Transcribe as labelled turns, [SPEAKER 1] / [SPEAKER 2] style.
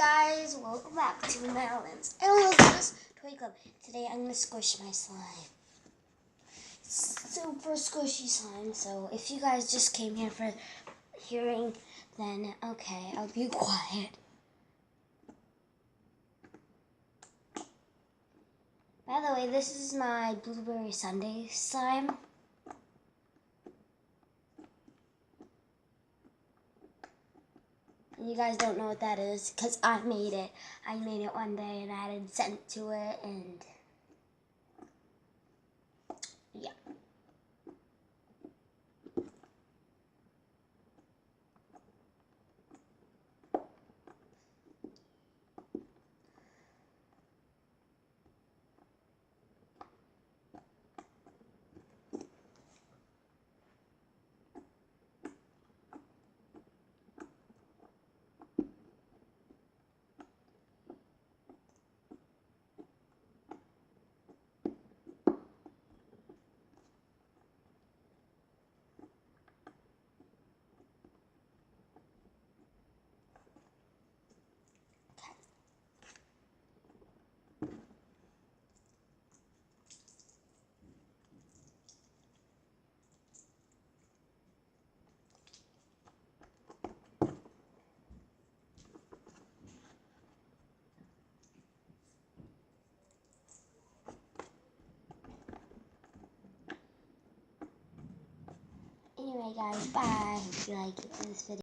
[SPEAKER 1] guys, welcome back to Madeline's Endless Toy Club. Today I'm going to squish my slime. Super squishy slime, so if you guys just came here for hearing, then okay, I'll be quiet. By the way, this is my blueberry sundae slime. You guys don't know what that is because I made it. I made it one day and added scent to it, and yeah. Anyway guys, bye. Hope you like this video.